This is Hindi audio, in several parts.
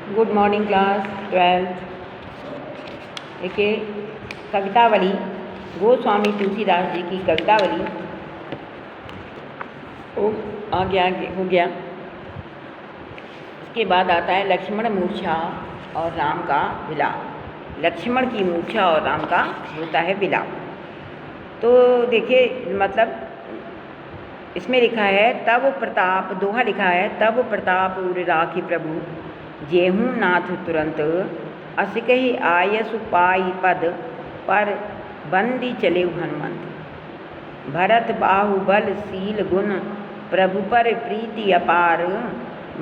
Good morning class 12th। देखिए कवितावली गोस्वामी तुलसीदास जी की कवितावली आगे हो गया। उसके बाद आता है लक्ष्मण मूर्छा और राम का विलाप। लक्ष्मण की मूर्छा और राम का होता है विलाप। तो देखिए मतलब इसमें लिखा है तब प्रताप, दोहा लिखा है तब प्रताप उर राखी प्रभु जेहूँ नाथ तुरंत असकहि आयसु पाई पद पर बंदी चले हनुमंत। भरत बाहुबल शील गुण प्रभु पर प्रीति अपार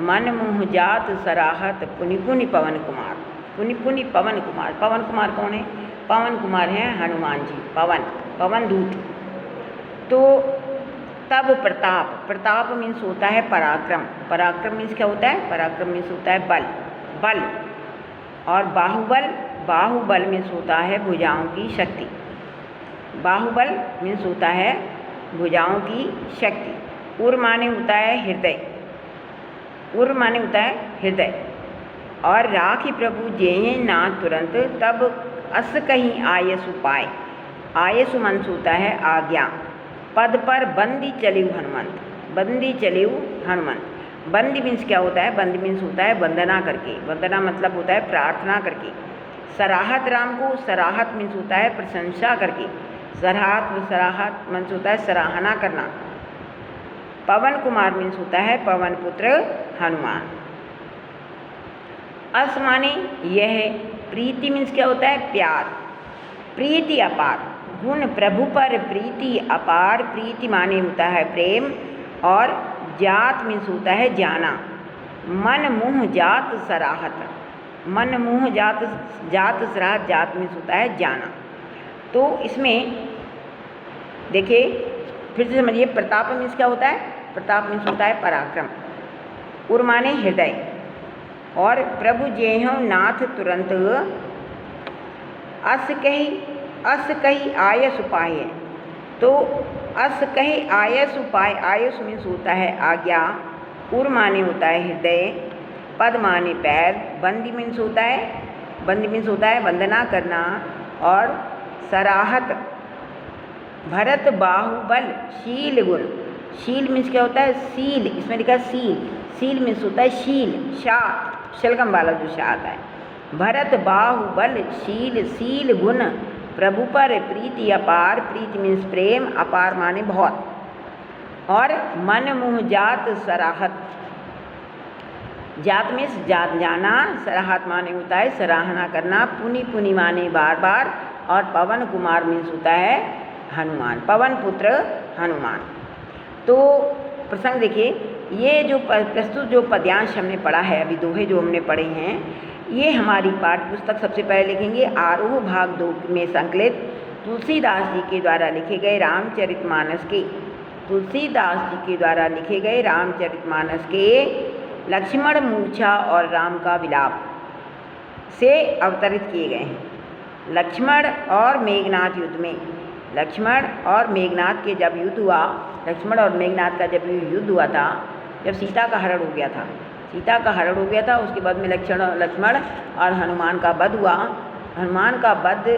मन मुह जात सराहत पुनि पुनि पवन कुमार। पुनि पुनि पवन कुमार, पवन कुमार कौन है? पवन कुमार हैं हनुमान जी, पवन दूत। तो तब प्रताप, प्रताप मीन्स होता है पराक्रम। पराक्रम मीन्स क्या होता है? पराक्रम मीन्स होता है बल। और बाहुबल मीन्स होता है भुजाओं की शक्ति। बाहुबल मीन्स होता है भुजाओं की शक्ति। उर माने होता है हृदय, उर माने होता है हृदय। और राखी प्रभु जेहि नाथ तुरंत तब अस कहीं आयसु पाए। आयसु मीन्स होता है आज्ञा। पद पर बंदी चलिव हनुमंत, बंदी चलिव हनुमंत। बंदी मीन्स क्या होता है? बंदी मीन्स होता है वंदना करके। वंदना मतलब होता है प्रार्थना करके। सराहत राम को, सराहत मीन्स होता है प्रशंसा करके। सराहत मीन्स होता है सराहना करना। पवन कुमार मीन्स होता है पवन पुत्र हनुमान। अस माने यह, प्रीति मीन्स क्या होता है? प्यार। प्रीति अपार, गुण प्रभु पर प्रीति अपार। प्रीति माने होता है प्रेम। और जात मीन्स होता है जाना। मन मुह जात सराहत, मन मुह जात सराहत, जात मीन्स होता है जाना। तो इसमें देखिए फिर से समझिए, प्रताप मीन्स क्या होता है? प्रताप मीन्स होता है पराक्रम। उर माने हृदय। और प्रभु जेहों नाथ तुरंत अस कही आयस उपाय। तो अस कही आयस उपाय, आयस मीन्स होता है आज्ञा। उर माने होता है हृदय। पद माने पैर। बंदी मीन्स होता है वंदना करना। और सराहत। भरत बाहुबल शील गुण, शील मीन्स क्या होता है? सील, इसमें लिखा सील। सील मीन्स होता है शील, शाह, शलगम वाला जो शाह आता है। भरत बाहुबल शील गुण प्रभु पर प्रीति अपार। प्रीति मीन्स प्रेम, अपार माने बहुत। और मन मुह जात सराहत, जात मीन्स जाना। सराहत माने होता है सराहना करना। पुनि पुनि माने बार बार। और पवन कुमार मीन्स होता है हनुमान, पवन पुत्र हनुमान। तो प्रसंग देखिए, ये जो प्रस्तुत जो पद्यांश हमने पढ़ा है, अभी दोहे जो हमने पढ़े हैं, ये हमारी पाठ्य पुस्तक सबसे पहले लिखेंगे आरोह भाग 2 में संकलित तुलसीदास जी के द्वारा लिखे गए रामचरितमानस के, तुलसीदास जी के द्वारा लिखे गए रामचरितमानस के लक्ष्मण मूर्छा और राम का विलाप से अवतरित किए गए हैं। लक्ष्मण और मेघनाथ युद्ध में, लक्ष्मण और मेघनाथ के जब युद्ध हुआ, लक्ष्मण और मेघनाथ का जब युद्ध हुआ था, जब सीता का हरण हो गया था, सीता का हरण हो गया था, उसके बाद में लक्ष्मण और हनुमान का वध हुआ। हनुमान का वध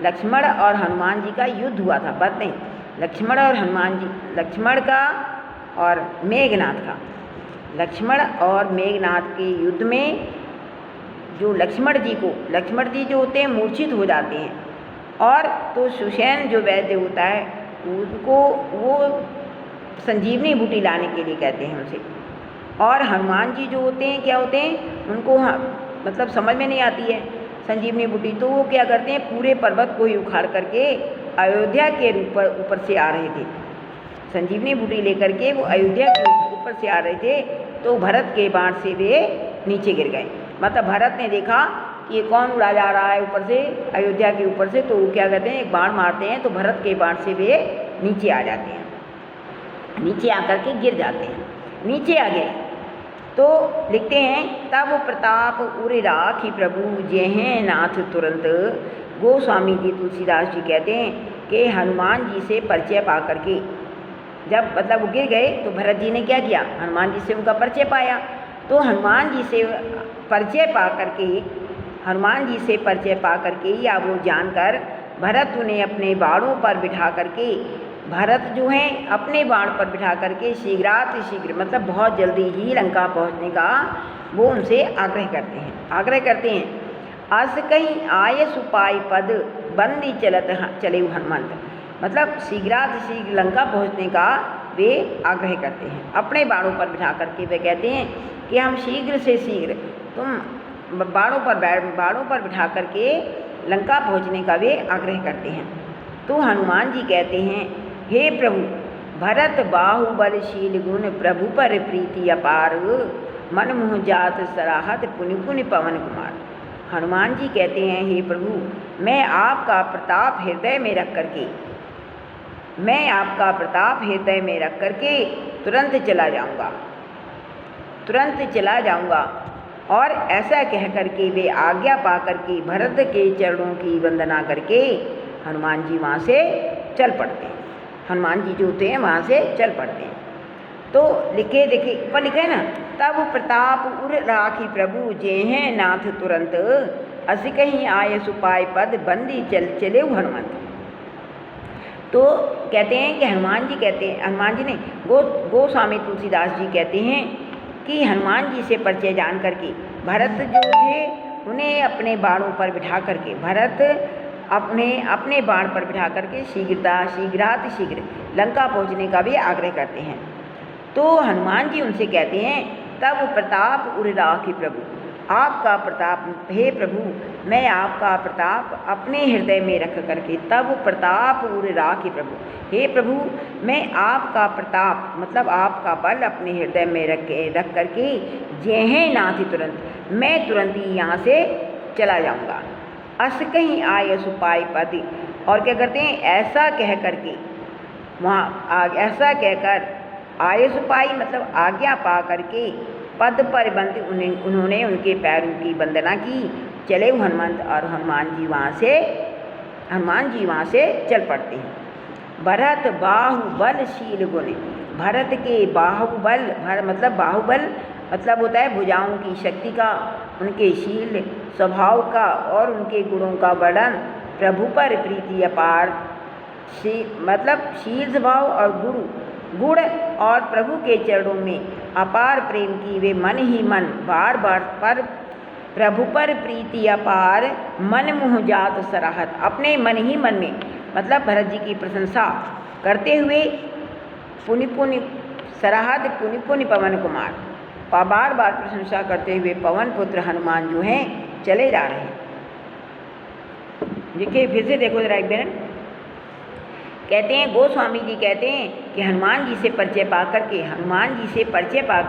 लक्ष्मण और हनुमान जी का युद्ध हुआ था, वध नहीं। लक्ष्मण और हनुमान जी, लक्ष्मण का और मेघनाथ का, लक्ष्मण और मेघनाथ के युद्ध में जो लक्ष्मण जी जो होते हैं मूर्छित हो जाते हैं। और तो सुषेण जो वैद्य होता है उनको वो संजीवनी बूटी लाने के लिए कहते हैं उनसे। और हनुमान जी जो होते हैं क्या होते हैं, उनको मतलब समझ में नहीं आती है संजीवनी बूटी, तो वो क्या करते हैं, पूरे पर्वत को ही उखाड़ करके अयोध्या के ऊपर से आ रहे थे। संजीवनी बूटी लेकर के वो अयोध्या के ऊपर से आ रहे थे, तो भरत के बाण से वे नीचे गिर गए। मतलब भरत ने देखा कि ये कौन उड़ा जा रहा है ऊपर से, अयोध्या के ऊपर से, तो वो क्या कहते हैं, एक बाण मारते हैं, तो भरत के बाण से वे नीचे आ जाते हैं, नीचे आकर के गिर जाते हैं, नीचे आ गए। तो लिखते हैं तब प्रताप उर राखी प्रभु जेहें नाथ तुरंत। गोस्वामी जी तुलसीदास जी कहते हैं कि हनुमान जी से परिचय पा करके जब मतलब वो गिर गए, तो भरत जी ने क्या किया, हनुमान जी से उनका परिचय पाया। तो हनुमान जी से परिचय पा करके, हनुमान जी से परिचय पा करके या वो जानकर भरत उन्हें अपने बाणों पर बिठा करके, भरत जो हैं अपने बाण पर बिठा करके शीघ्राति शीघ्र मतलब बहुत जल्दी ही लंका पहुंचने का वो उनसे आग्रह करते हैं। अस कहीं आय सुपाई पद बंदी चले हनुमंत, मतलब शीघ्राति शीघ्र लंका पहुंचने का वे आग्रह करते हैं। अपने बाणों पर बिठा करके वे कहते हैं कि हम शीघ्र से शीघ्र, तुम बाणों पर बिठा करके लंका पहुंचने का वे आग्रह करते हैं। तो हनुमान जी कहते हैं, हे प्रभु, भरत बाहुबलशील गुण प्रभु पर प्रीति अपार, मन मुह जात सराहत पुनि पुनि पवन कुमार। हनुमान जी कहते हैं, हे प्रभु, मैं आपका प्रताप हृदय में रख करके तुरंत चला जाऊंगा। और ऐसा कह करके वे आज्ञा पा करके भरत के चरणों की वंदना करके हनुमान जी वहाँ से चल पड़ते हैं। हनुमान जी जो होते हैं वहाँ से चल पड़ते हैं। तो देखिए ऊपर लिखा है ना, तब प्रताप उर राखी प्रभु जेहें नाथ तुरंत, अस कहीं आय सुपाय पद बंदी चले हनुमंत। तो कहते हैं कि हनुमान जी ने गोस्वामी तुलसीदास जी कहते हैं कि हनुमान जी से परिचय जान करके भरत जो थे उन्हें अपने बाणों पर बिठा करके, भरत अपने बाण पर बिठा करके शीघ्राति शीघ्र लंका पहुंचने का भी आग्रह करते हैं। तो हनुमान जी उनसे कहते हैं, तब प्रताप उर राखी प्रभु, आपका प्रताप, हे प्रभु, मैं आपका प्रताप अपने हृदय में रख करके, तब प्रताप उर राखी प्रभु, हे प्रभु, मैं आपका प्रताप मतलब आपका बल अपने हृदय में रख करके जेहें नाथी तुरंत, मैं तुरंत ही यहाँ से चला जाऊँगा। अस कहीं आय सुपाई पद, और क्या करते हैं, ऐसा कह करके ऐसा कहकर आय सुपाई मतलब आज्ञा पा करके पद पर बंद उन्होंने उनके पैरों की वंदना की, चले हनुमंत, और हनुमान जी वहाँ से चल पड़ते हैं। भरत बाहुबलशील गुण, भरत के बाहुबल मतलब होता है भुजाओं की शक्ति का, उनके शील स्वभाव का और उनके गुणों का वर्णन, प्रभु पर प्रीति अपार, मतलब शील स्वभाव और गुण और प्रभु के चरणों में अपार प्रेम की वे मन ही मन बार पर प्रभु पर प्रीति अपार, मन मुह जात सराहत, अपने मन ही मन में मतलब भरत जी की प्रशंसा करते हुए पुनि पुनि सराहत पुनि पुनि पवन कुमार, बार प्रशंसा करते हुए पवन पुत्र हनुमान जो हैं चले जा रहे हैं। देखिए फिर से देखो जरा एक बार, कहते हैं गोस्वामी जी कहते हैं कि हनुमान जी से परिचय पा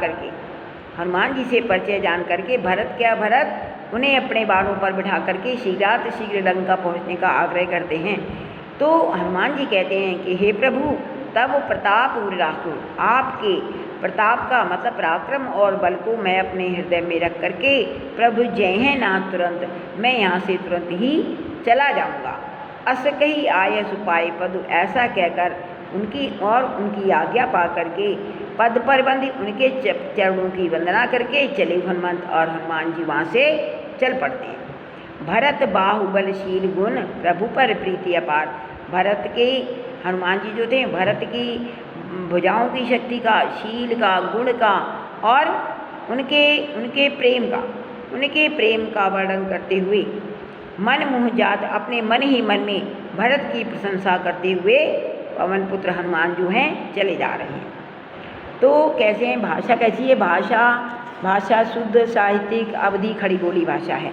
करके जान करके भरत उन्हें अपने बाणों पर बिठा करके शीघ्र लंका पहुंचने का आग्रह करते हैं। तो हनुमान जी कहते हैं कि हे प्रभु, तब प्रताप उर राखो, आपके प्रताप का मतलब पराक्रम और बल को मैं अपने हृदय में रख करके प्रभु जय हैं नाथ तुरंत, मैं यहाँ से तुरंत ही चला जाऊँगा। अस कही आय सुपाई पद, ऐसा कहकर उनकी आज्ञा पा करके पद पर बंदी उनके चरणों की वंदना करके चले हनुमंत, और हनुमान जी वहाँ से चल पड़ते हैं। भरत बाहुबलशील गुण प्रभु पर प्रीति अपार, भरत के हनुमान जी जो थे भरत की भुजाओं की शक्ति का, शील का, गुण का और उनके प्रेम का वर्णन करते हुए मन मुह जात, अपने मन ही मन में भरत की प्रशंसा करते हुए पवन पुत्र हनुमान जो हैं चले जा रहे हैं। तो कैसे हैं, भाषा कैसी है, भाषा शुद्ध साहित्यिक अवधि खड़ी बोली भाषा है।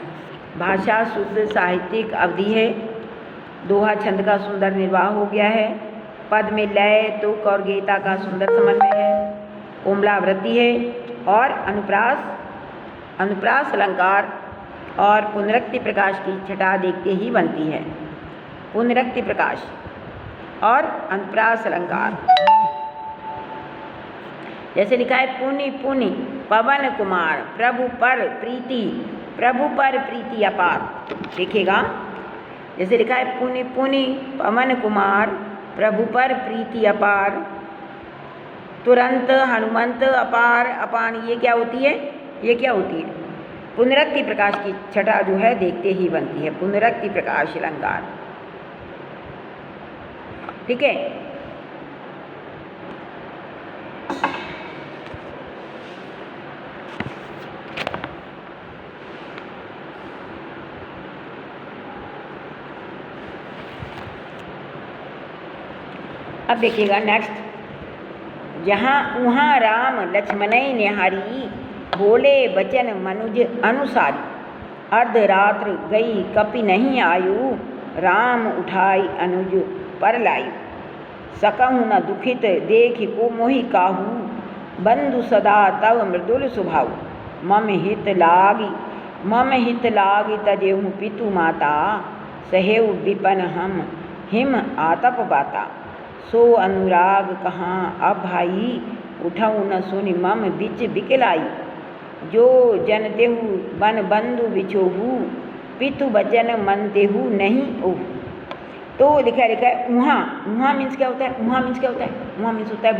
भाषा शुद्ध साहित्यिक अवधि है। दोहा छंद का सुंदर निर्वाह हो गया है। पद में लय, तुक और गीता का सुंदर समन्वय है। कोमलावृत्ति है और अनुप्रास अलंकार और पुनरुक्ति प्रकाश की छटा देखते ही बनती है। पुनरुक्ति प्रकाश और अनुप्रास अलंकार, जैसे लिखा है पुनि पुनि पवन कुमार प्रभु पर प्रीति अपार। देखिएगा, जैसे लिखा है पुनि पुनि पवन कुमार प्रभु पर प्रीति अपार, तुरंत हनुमंत अपार अपान, ये क्या होती है, ये क्या होती है? पुनरक्ति प्रकाश की छटा जो है देखते ही बनती है, पुनरक्ति प्रकाश अलंकार। ठीक है। अब देखिएगा नेक्स्ट, जहाँ उहाँ राम लक्ष्मणै निहारी, बोले बचन मनुज अनुसारी, अर्धरात्र गई कपि नहीं आयु, राम उठाई अनुज पर लायु, सकहु न दुखित देख को मोहि काहू, बंधु सदा तव मृदुल स्वभाव, मम हित लागी तजेहु पितु माता, सहेउ विपन हम हिम आतप बाता, सो अनुराग कहाँ अब भाई, उठऊ न सुनि मम बिच बिकलाई, जो जन तेहु बन बंधु बिछोहू, पितु बचन मन तेहु नहीं ओहू। तो लिखा है उहाँ मीन्स क्या होता है? उहाँ मीन्स क्या होता है? उहाँ मीन्स होता है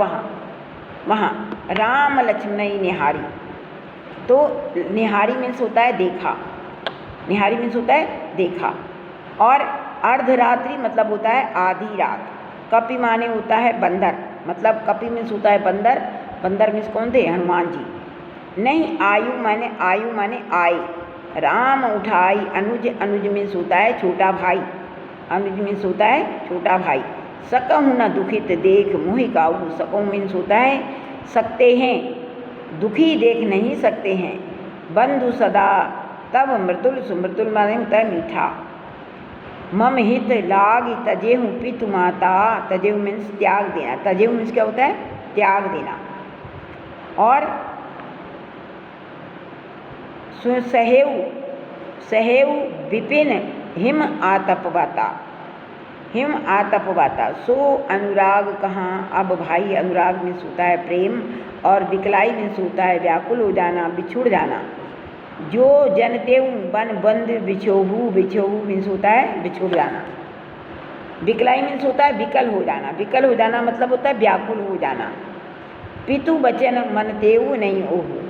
वहाँ राम लक्ष्मण निहारी। तो निहारी मीन्स होता है देखा, निहारी मीन्स होता है देखा। और अर्धरात्रि मतलब होता है आधी रात। कपि माने होता है बंदर, मतलब कपि मीन्स होता है बंदर, बंदर मीन्स कौन थे? हनुमान जी। नहीं आयु माने आए। राम उठाई अनुज, अनुज मीन्स होता है छोटा भाई, अनुज मीन्स होता है छोटा भाई। सकहु न दुखित देख मोहि काहू, सकहु मीन्स होता है सकते हैं, दुखी देख नहीं सकते हैं। बंधु सदा तब मृदुल, मृदुल माने होता है मीठा। मम हित लागी तजेहु पितु माता, तजेहु मीन्स त्याग देना, तजेहु मीन्स क्या होता है? त्याग देना। और सहेउ विपिन हिम आतपवाता, हिम आतपवाता। सो अनुराग कहाँ अब भाई, अनुराग मीन्स होता है प्रेम, और विकलाई मीन्स होता है व्याकुल हो जाना, बिछुड़ जाना। जो जन तेऊ बन बंद बिछोहू, बिछोहू मीन्स होता है बिछुड़ जाना। विकलाई मीन्स होता है विकल हो जाना, विकल हो जाना मतलब होता है व्याकुल हो जाना। पितु बचन मन तेऊ नहीं ओहू,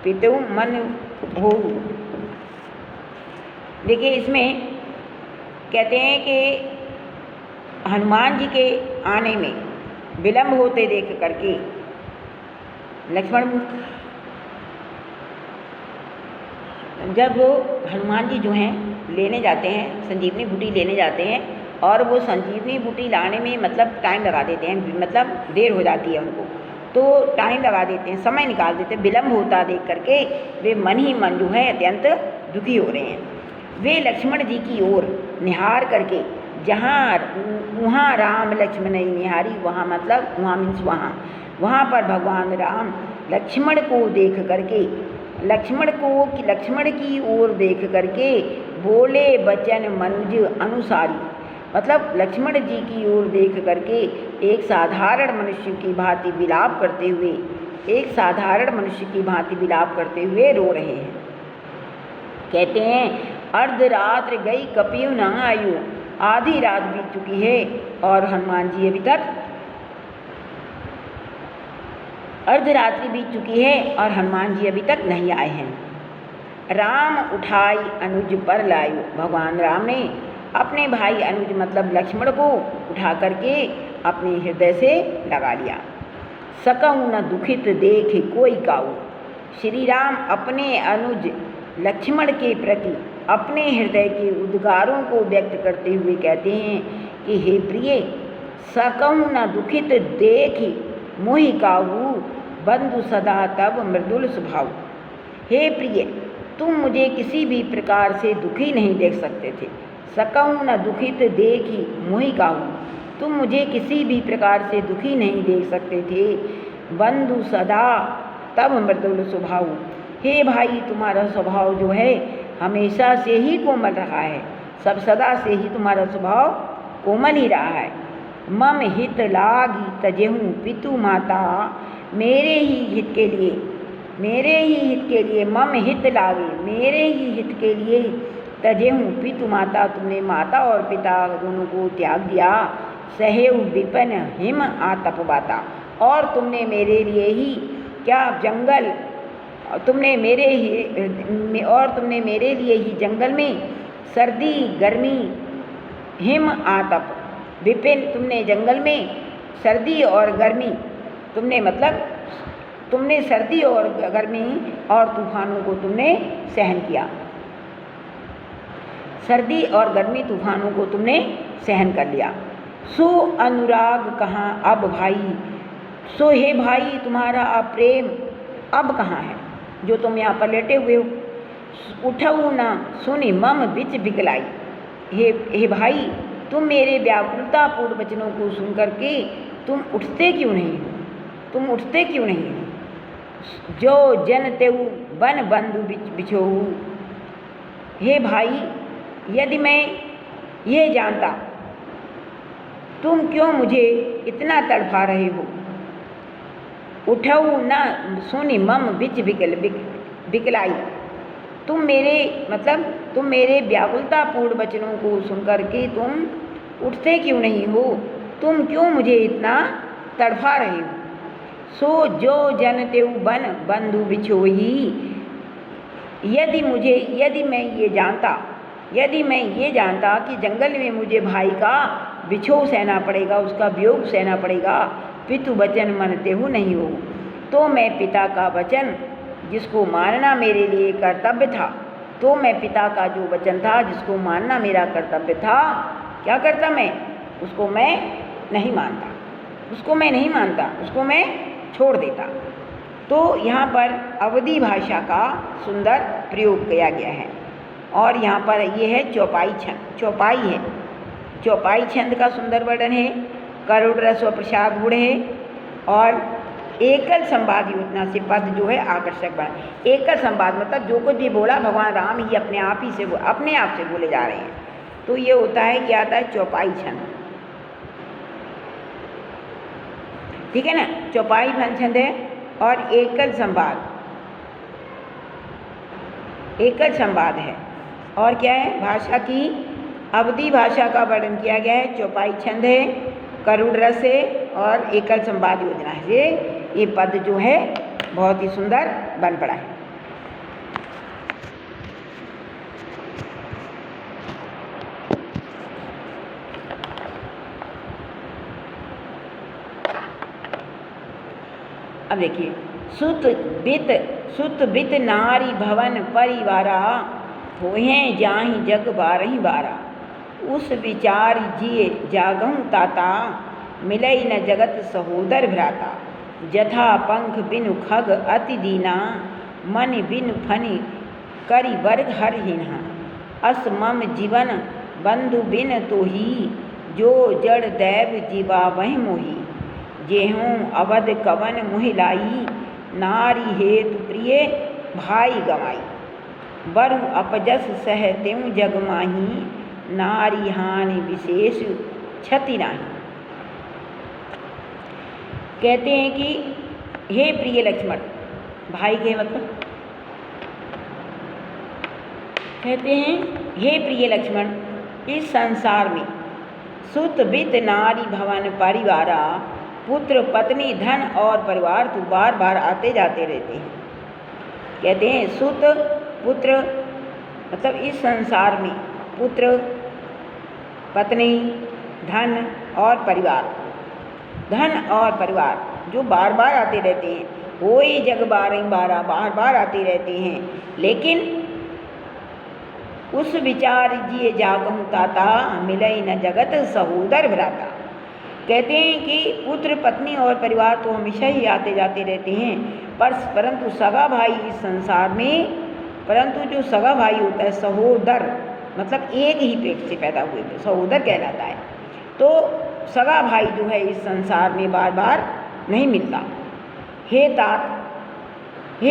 पितु मन हो। देखिए इसमें कहते हैं कि हनुमान जी के आने में विलंब होते देख करके लक्ष्मण, जब वो हनुमान जी जो हैं लेने जाते हैं, संजीवनी बूटी लेने जाते हैं, और वो संजीवनी बूटी लाने में मतलब टाइम लगा देते हैं, मतलब देर हो जाती है उनको, तो टाइम लगा देते हैं, समय निकाल देते हैं, विलम्ब होता देख करके वे मन ही मन जो है अत्यंत दुखी हो रहे हैं। वे लक्ष्मण जी की ओर निहार करके, जहाँ वहाँ राम लक्ष्मण निहारी, वहाँ मतलब वहाँ मीन्स वहाँ पर भगवान राम लक्ष्मण को देख करके, लक्ष्मण की ओर देख करके बोले बचन मनुज अनुसारी, मतलब लक्ष्मण जी की ओर देख करके एक साधारण मनुष्य की भांति विलाप करते हुए, एक साधारण मनुष्य की भांति विलाप करते हुए रो रहे हैं। कहते हैं अर्धरात्र गई कपियु न आयु, आधी रात बीत चुकी है और हनुमान जी अभी तक, अर्धरात्रि बीत चुकी है और हनुमान जी अभी तक नहीं आए हैं। राम उठाई अनुज पर लायु, भगवान राम ने अपने भाई अनुज मतलब लक्ष्मण को उठा करके अपने हृदय से लगा लिया। सकहु न दुखित देख कोई काऊ, श्री राम अपने अनुज लक्ष्मण के प्रति अपने हृदय के उद्गारों को व्यक्त करते हुए कहते हैं कि हे प्रिय, सकहु न दुखित देख मोहि काहू, बंधु सदा तब मृदुल स्वभाव। हे प्रिय, तुम मुझे किसी भी प्रकार से दुखी नहीं देख सकते थे। सकहु न दुखित देखी मोहि काहू, तुम मुझे किसी भी प्रकार से दुखी नहीं देख सकते थे। बंधु सदा तब मृदुल स्वभाव, हे भाई तुम्हारा स्वभाव जो है हमेशा से ही कोमल रहा है, सब सदा से ही तुम्हारा स्वभाव कोमल ही रहा है। मम हित लागी तजेहूँ पितु माता, मेरे ही हित के लिए मम हित लागे, मेरे ही हित के लिए तजेहूँ पितु माता, तुमने माता और पिता दोनों को त्याग दिया। सहेव विपन हिम आतप बाता, और तुमने मेरे लिए ही क्या जंगल तुमने मेरे लिए ही जंगल में सर्दी गर्मी हिम आतप विपिन, तुमने जंगल में सर्दी और गर्मी, तुमने सर्दी और गर्मी और तूफानों को तुमने सहन किया। सर्दी और गर्मी तूफानों को तुमने सहन कर लिया। सो अनुराग कहाँ अब भाई, सो हे भाई तुम्हारा अब प्रेम अब कहाँ है, जो तुम यहाँ पर लेटे हुए हो। उठऊ ना सुनी मम बिच बिकलाई, हे भाई तुम मेरे व्याकुलतापूर्ण वचनों को सुन करके तुम उठते क्यों नहीं हो, तुम उठते क्यों नहीं हो। जो जन तेऊ बन बंधु बिछोहू, हे भाई यदि मैं ये जानता तुम क्यों मुझे इतना तड़फा रहे हो। उठऊ न सुनी मम बिच बिकलाई, तुम मेरे व्याकुलतापूर्ण वचनों को सुनकर के तुम उठते क्यों नहीं हो, तुम क्यों मुझे इतना तड़फा रहे हो। सो जो जन तेऊ बन बंधु बिछोही, यदि मैं ये जानता कि जंगल में मुझे भाई का बिछोह सहना पड़ेगा, उसका वियोग सहना पड़ेगा, पितु वचन मानते हो नहीं हो, तो मैं पिता का वचन जिसको मानना मेरे लिए कर्तव्य था, तो मैं पिता का जो वचन था जिसको मानना मेरा कर्तव्य था, क्या करता मैं, उसको मैं नहीं मानता, उसको मैं छोड़ देता। तो यहाँ पर अवधी भाषा का सुंदर प्रयोग किया गया है। और यहाँ पर ये है चौपाई छंद, चौपाई छंद का सुंदर वर्णन है। करुण रस व प्रसाद गुण है और एकल संवाद योजना से पद जो है आकर्षक बना। एकल संवाद मतलब जो कुछ भी बोला भगवान राम ही अपने आप से बोले जा रहे हैं। तो ये होता है, क्या आता है, चौपाई छंद, ठीक है ना। चौपाई छंद है और एकल संवाद है। और क्या है, भाषा की अवधी भाषा का वर्णन किया गया है। चौपाई छंद है, करुण रस है और एकल संवाद योजना से ये पद जो है बहुत ही सुंदर बन पड़ा है। अब देखिए, सुत बित नारी भवन परिवारा, होहे जाहि जग बारही बारा। उस विचार जिए जागहु ताता, मिलई न जगत सहोदर भ्राता। जथा पंख बिनु खग अति दीना, मन बिनु फनि करि वर्ग हरहीना। अस मम जीवन बंधु बिन तोही, जो जड़ दैव जीवा वह मोही। जेहूँ अवध कवन मुहिलाई, नारी हेतु प्रिय भाई गवाई। बरु अपजस सह त्यों जग माही, नारी हानि विशेष क्षति नाही। कहते हैं कि हे प्रिय लक्ष्मण, भाई के मतलब कहते हैं हे प्रिय लक्ष्मण, इस संसार में सुत बित नारी भवन परिवारा, पुत्र पत्नी धन और परिवार तो बार बार आते जाते रहते हैं। कहते हैं सुत पुत्र मतलब इस संसार में पुत्र पत्नी धन और परिवार जो बार बार आते रहते हैं। वही जग बारंबारा बार बार आते रहते हैं, लेकिन उस विचार जिए जागहु ताता, मिलई न जगत सहोदर भ्राता। कहते हैं कि पुत्र पत्नी और परिवार तो हमेशा ही आते जाते रहते हैं, परंतु सगा भाई इस संसार में, परंतु जो सगा भाई होता है सहोदर मतलब एक ही पेट से पैदा हुए सहोदर कहलाता है। तो सगा भाई जो है इस संसार में बार बार नहीं मिलता। हे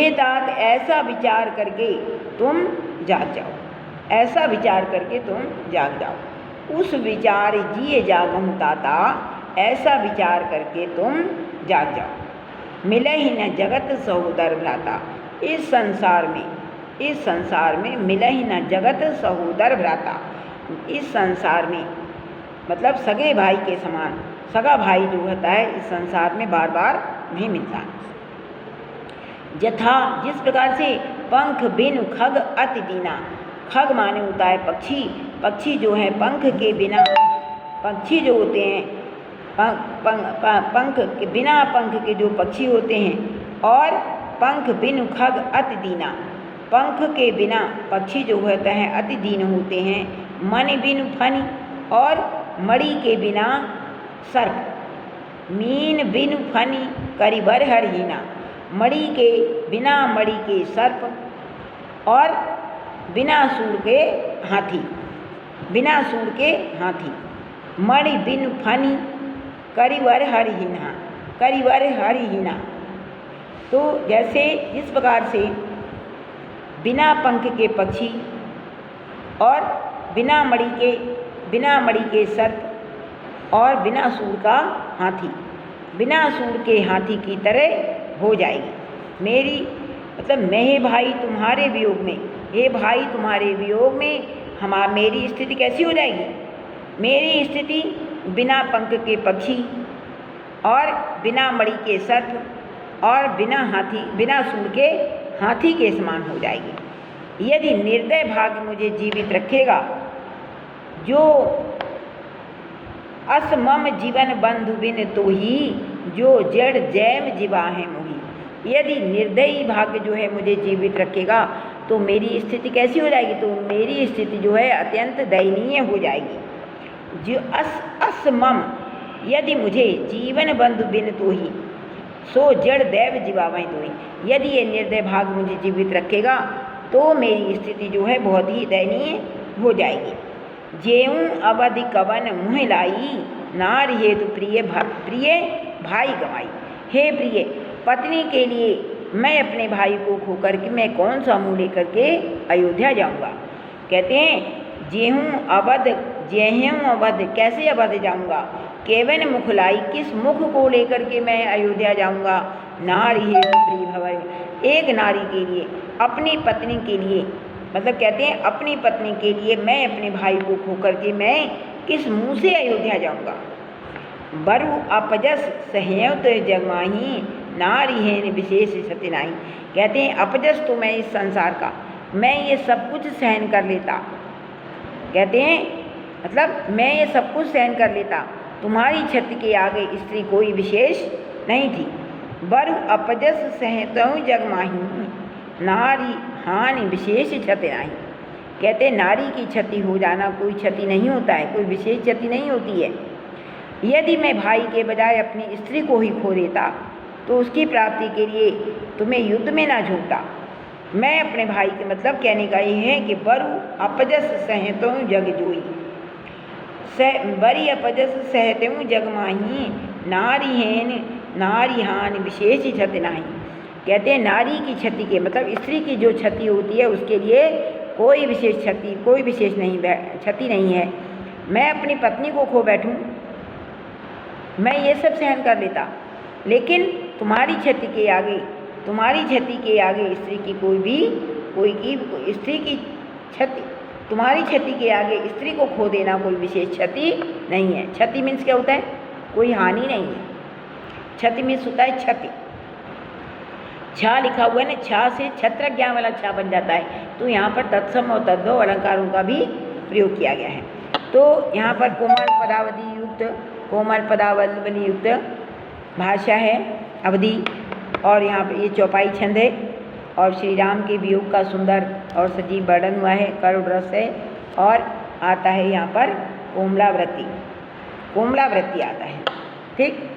तात ऐसा विचार करके तुम जाग जाओ, ऐसा विचार करके तुम जाग जाओ। उस विचार जिए जागहु ताता, ऐसा विचार करके तुम जाग जाओ। मिले ही न जगत सहोदर भ्राता, इस संसार में मिले ही न जगत सहोदर भ्राता। इस संसार में मतलब सगे भाई के समान सगा भाई जो होता है इस संसार में बार बार नहीं मिलता। यथा जिस प्रकार से पंख बिनु खग अति दीना, खग माने होता है पक्षी, पक्षी जो है पंख के बिना, पक्षी जो होते हैं पंख के बिना, पंख के जो पक्षी होते हैं, और पंख बिनु खग अति दीना, पंख के बिना पक्षी जो होते हैं अति दीन होते हैं। मन बिनु फनी, और मणि के बिना सर्प, मीन बिनु फनी करिबर हरहीना, मणि के बिना मणि के सर्प, और बिना सूर के हाथी, बिना सूर के हाथी, मणि बिनु फनी करिवर हरहीना, करिवर हरहीना। तो जैसे इस प्रकार से बिना पंख के पक्षी और बिना मणि के सर्प और बिना सूर का हाथी, बिना सूर के हाथी की तरह हो जाएगी मेरी, मतलब मैं हे भाई तुम्हारे वियोग में, हे भाई तुम्हारे वियोग में मेरी स्थिति कैसी हो जाएगी? मेरी स्थिति बिना पंख के पक्षी और बिना मणि के सर्प और बिना सूर के हाथी के समान हो जाएगी। यदि निर्दय भाग्य मुझे जीवित रखेगा, जो असमम जीवन बंधु बिन तो ही, जो जड़ जैम जीवा है मोही। यदि निर्दयी भाग्य जो है मुझे जीवित रखेगा तो मेरी स्थिति कैसी हो जाएगी? तो मेरी स्थिति जो है अत्यंत दयनीय हो जाएगी। जो असमम, यदि मुझे जीवन बंधु बिन तो ही, सो जड़ दैव जीवावहीं तो ही। यदि ये निर्दय भाग मुझे जीवित रखेगा तो मेरी स्थिति जो है बहुत ही दयनीय हो जाएगी। जेऊं अवधि कवन मुँह लाई, नार हेतु प्रिय भाई गवाई। हे प्रिय, पत्नी के लिए मैं अपने भाई को खो करके मैं कौन सा मुँह लेकर के अयोध्या जाऊंगा? कहते हैं जेहूं अवध, कैसे अवध जाऊंगा? केवन मुख लाई, किस मुख को लेकर के मैं अयोध्या जाऊंगा? नारी हेतु प्रिय भवाई, एक नारी के लिए, अपनी पत्नी के लिए, मतलब कहते हैं अपनी पत्नी के लिए मैं अपने भाई को खो करके मैं किस मुँह से अयोध्या जाऊंगा? बरु अपजस सहयव तो जगमाही, नारी हेन विशेष सत्य नाही। कहते हैं अपजस तो मैं इस संसार का, मैं ये सब कुछ सहन कर लेता। कहते हैं मतलब मैं ये सब कुछ सहन कर लेता, तुम्हारी छत्र के आगे स्त्री कोई विशेष नहीं थी। बरु अपजस सहतौ जगमाही, नारी हानि विशेष क्षति नाही। कहते नारी की क्षति हो जाना कोई क्षति नहीं होता है, कोई विशेष क्षति नहीं होती है। यदि मैं भाई के बजाय अपनी स्त्री को ही खो देता तो उसकी प्राप्ति के लिए तुम्हें युद्ध में ना झूठता। मैं अपने भाई के मतलब कहने का ये है कि बरु अपजस सहतों जग जोई, बरी अपजस सहतों जग माही, नारी हानि विशेष क्षति नहीं। कहते हैं नारी की क्षति के मतलब स्त्री की जो क्षति होती है उसके लिए कोई विशेष क्षति, कोई विशेष नहीं क्षति नहीं है। मैं अपनी पत्नी को खो बैठूं, मैं ये सब सहन कर लेता, लेकिन तुम्हारी क्षति के आगे स्त्री की स्त्री की क्षति, तुम्हारी क्षति के आगे स्त्री को खो देना कोई विशेष क्षति नहीं है। क्षति मीन्स क्या होता है? कोई हानि नहीं है। क्षति मीन्स होता है क्षति। छा लिखा हुआ है ना, छा से छत्रज्ञा वाला छा बन जाता है, तो यहाँ पर तत्सम और तद्भव अलंकारों का भी प्रयोग किया गया है। तो यहाँ पर कोमल पदावली युक्त भाषा है अवधि, और यहाँ पर ये चौपाई छंद है, और श्री राम के वियोग का सुंदर और सजीव वर्णन हुआ है, करुण रस है, और आता है यहाँ पर कोमलावृत्ति आता है। ठीक,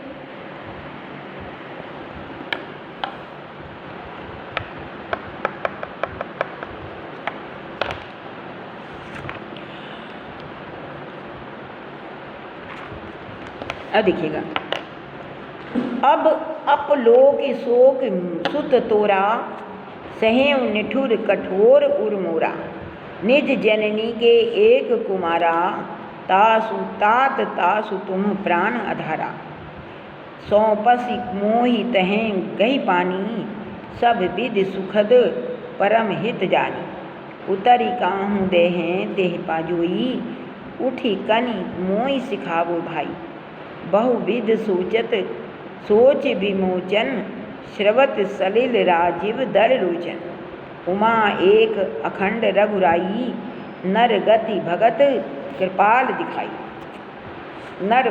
अब देखिएगा, अब अपलोक शोक सुत तोरा, सहेव निठुर कठोर उर्मोरा, निज जननी के एक कुमारा, तासु तुम प्राण आधारा। सौंपसी मोहि तहें गही पानी, सब विधि सुखद परम हित जानी। उतरी काहूँ देहें देह पाजोई, उठी कनि मोहि सिखावो भाई। बहुविध सोच विमोचन, श्रवत सलिल राजीव दल लोचन। उमा एक अखंड रघुराई, नर गति भगत कृपाल दिखाई। नर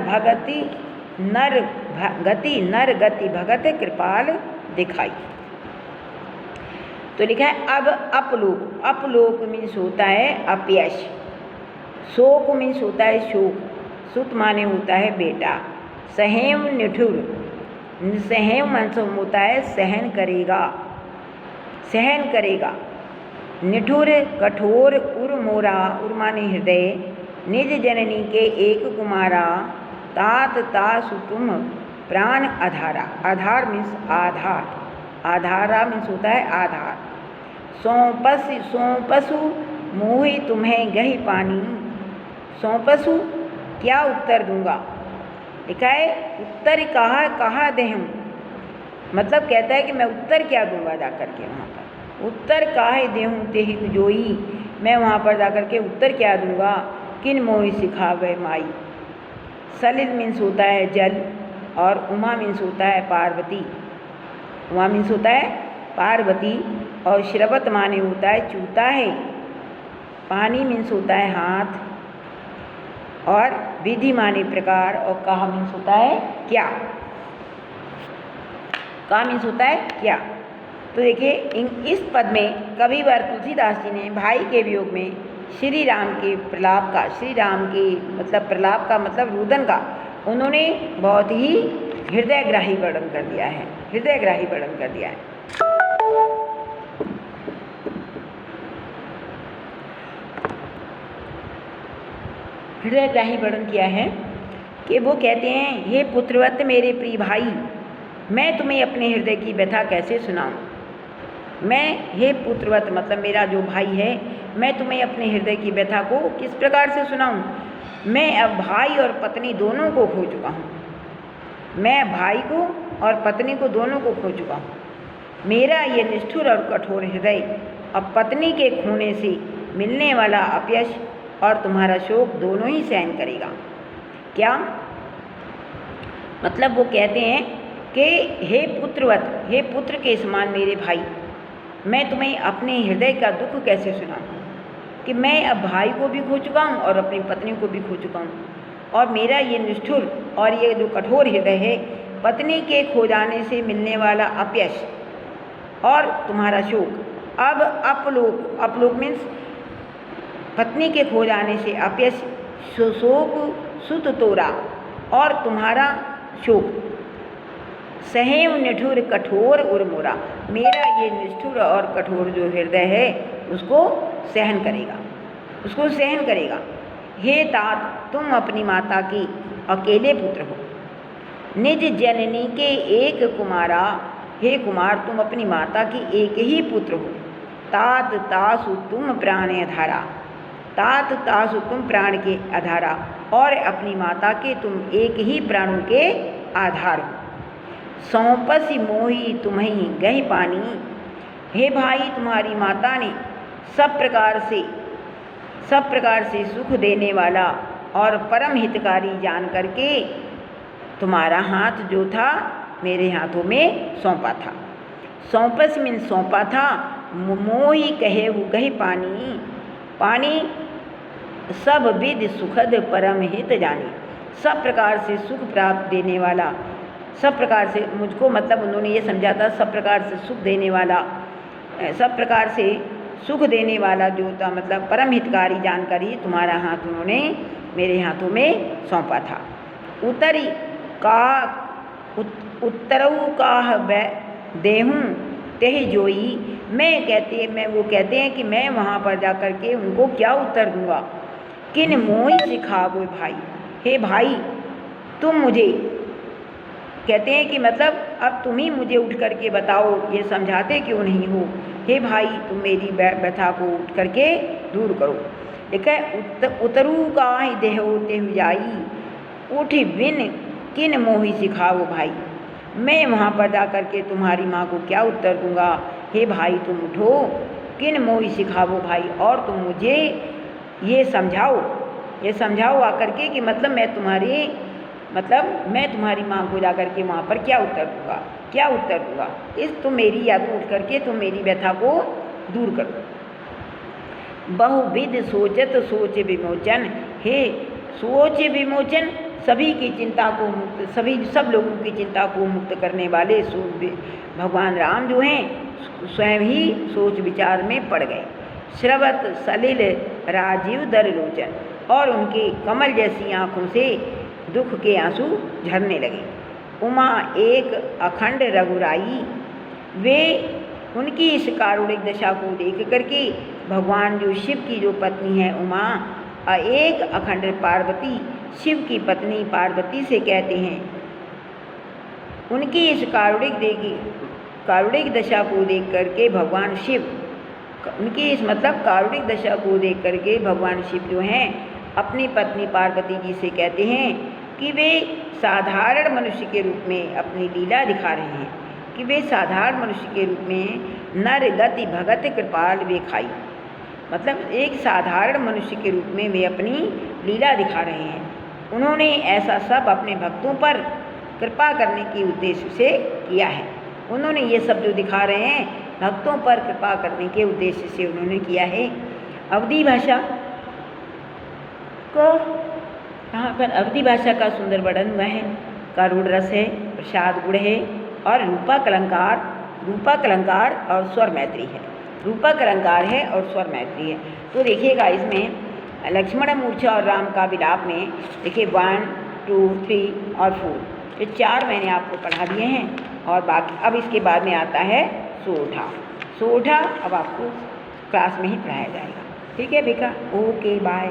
गति भगत कृपाल दिखाई। तो लिखा है अब अपलोक। अपलोक मीन्स होता है अपयश। शोक मीन्स होता है शोक। सुत माने होता है बेटा। सहेम निठुर, सहेम मीन्स होता है सहन करेगा, सहन करेगा। निठुर कठोर उर मोरा, उर माने हृदय। निज जननी के एक कुमारा, तात तासु तुम प्राण आधारा। आधार मीन्स आधार, आधारा मीन्स होता है आधार। सौंपसु मोहि तुम्हें गही पानी। सौंपसु क्या उत्तर दूंगा। लिखा है उत्तर कहा देहूँ, मतलब कहता है कि मैं उत्तर क्या दूंगा जाकर के वहाँ पर। उत्तर काहे देहूँ तेहि जोई, मैं वहाँ पर जाकर के उत्तर क्या दूंगा। किन मोहि सिखावे माई। सलिल मीन्स होता है जल और उमा मीन्स होता है पार्वती। उमा मीन्स होता है पार्वती और श्रवत माने होता है चूता है। पानी मीन्स होता है हाथ और विधि माने प्रकार और कहा मीन्स होता है क्या। कहा मीन्स होता है क्या। तो देखिए इस पद में कविवर तुलसीदास जी ने भाई के वियोग में श्री राम के प्रलाप का, श्री राम के मतलब प्रलाप का मतलब रुदन का उन्होंने बहुत ही हृदयग्राही वर्णन कर दिया है, हृदयग्राही वर्णन कर दिया है। हृदयग्राही वर्णन किया है कि वो कहते हैं हे पुत्रवत मेरे प्रिय भाई, मैं तुम्हें अपने हृदय की व्यथा कैसे सुनाऊं। मैं हे पुत्रवत मतलब मेरा जो भाई है, मैं तुम्हें अपने हृदय की व्यथा को किस प्रकार से सुनाऊं। मैं अब भाई और पत्नी दोनों को खो चुका हूँ। मैं भाई को और पत्नी को दोनों को खो चुका हूँ। मेरा ये निष्ठुर और कठोर हृदय अब पत्नी के खोने से मिलने वाला अपयश और तुम्हारा शोक दोनों ही सहन करेगा। क्या मतलब वो कहते हैं कि हे पुत्रवत, हे पुत्र के समान मेरे भाई, मैं तुम्हें अपने हृदय का दुख कैसे सुनाऊं कि मैं अब भाई को भी खो चुका हूँ और अपनी पत्नी को भी खो चुका हूँ। और मेरा ये निष्ठुर और ये जो कठोर हृदय है, पत्नी के खो जाने से मिलने वाला अपयश और तुम्हारा शोक। अब अपलोक, अपलोक मीन्स पत्नी के खो जाने से अपयश, शोक सुत तोरा और तुम्हारा शोक। सहेम निठुर कठोर उर मोरा, मेरा ये निष्ठुर और कठोर जो हृदय है उसको सहन करेगा, उसको सहन करेगा। हे तात, तुम अपनी माता की अकेले पुत्र हो। निज जननी के एक कुमारा, हे कुमार तुम अपनी माता की एक ही पुत्र हो। तात तासु तुम प्राण आधारा, तात तासु तुम प्राण के आधारा और अपनी माता के तुम एक ही प्राणों के आधार हो। सौंपसी मोही तुम्हें गही पानी, हे भाई तुम्हारी माता ने सब प्रकार से सुख देने वाला और परम हितकारी जान करके तुम्हारा हाथ जो था मेरे हाथों में सौंपा था। सौंपस मीन सौंपा था। मोही कहे वो गही पानी, पानी सब विध सुखद परम हित जानी, सब प्रकार से सुख प्राप्त देने वाला, सब प्रकार से मुझको मतलब उन्होंने ये समझा था सब प्रकार से सुख देने वाला, सब प्रकार से सुख देने वाला जो था मतलब परम हितकारी जानकर ही तुम्हारा हाथ उन्होंने मेरे हाथों में सौंपा था। उतरी का उत्तरऊ का देहूँ तेहि जोई, मैं वो कहते हैं कि मैं वहाँ पर जा कर के उनको क्या उत्तर दूँगा। किन मोहि सिखावो भाई, हे भाई तुम मुझे, कहते हैं कि मतलब अब तुम ही मुझे उठ करके बताओ, ये समझाते क्यों नहीं हो। हे भाई तुम मेरी व्यथा को उठ करके दूर करो। देखा उतरू का देहो तेहु जाई, उठी बिन किन मोहि सिखाओ भाई, मैं वहाँ पर जा करके तुम्हारी माँ को क्या उत्तर दूंगा। हे भाई तुम उठो, किन मोहि सिखाओ भाई, और तुम मुझे ये समझाओ आकर के कि मतलब मैं तुम्हारी माँ को जा कर के वहाँ पर क्या उत्तर दूंगा, क्या उत्तर दूंगा? इस तुम मेरी याद उठ करके तुम मेरी व्यथा को दूर करो। बहुविध सोचत सोच विमोचन, हे सोच विमोचन, सभी की चिंता को मुक्त, सब लोगों की चिंता को मुक्त करने वाले भगवान राम जो हैं स्वयं ही सोच विचार में पड़ गए। श्रवत सलिल राजीव दर लोचन, और उनके कमल जैसी आँखों से दुख के आंसू झरने लगे। उमा एक अखंड रघुराई, वे उनकी इस कारुणिक दशा को देख करके भगवान जो शिव की जो पत्नी है उमा, एक अखंड पार्वती, शिव की पत्नी पार्वती से कहते हैं, उनकी इस कारुणिक दशा को देख करके भगवान शिव, उनकी इस मतलब कारुणिक दशा को देख करके भगवान शिव जो हैं अपनी पत्नी पार्वती जी से कहते हैं कि वे साधारण मनुष्य के रूप में अपनी लीला दिखा रहे हैं, कि वे साधारण मनुष्य के रूप में नर गति भगत कृपाल वे खाई, मतलब एक साधारण मनुष्य के रूप में वे अपनी लीला दिखा रहे हैं। उन्होंने ऐसा सब अपने भक्तों पर कृपा करने के उद्देश्य से किया है। उन्होंने ये सब जो दिखा रहे हैं भक्तों पर कृपा करने के उद्देश्य से उन्होंने किया है। अवधी भाषा को यहाँ पर अवधी भाषा का सुंदर वर्णन हुआ है। करुण रस है, प्रसाद गुण है और रूपक अलंकार और स्वर मैत्री है। रूपक अलंकार है और स्वर मैत्री है। तो देखिएगा इसमें लक्ष्मण मूर्छा और राम का विलाप में देखिए 1, 2, 3 और 4, ये 4 मैंने आपको पढ़ा दिए हैं। और बाकी अब इसके बाद में आता है सोढ़ा। अब आपको क्लास में ही पढ़ाया जाएगा। ठीक है बेटा, ओके बाय।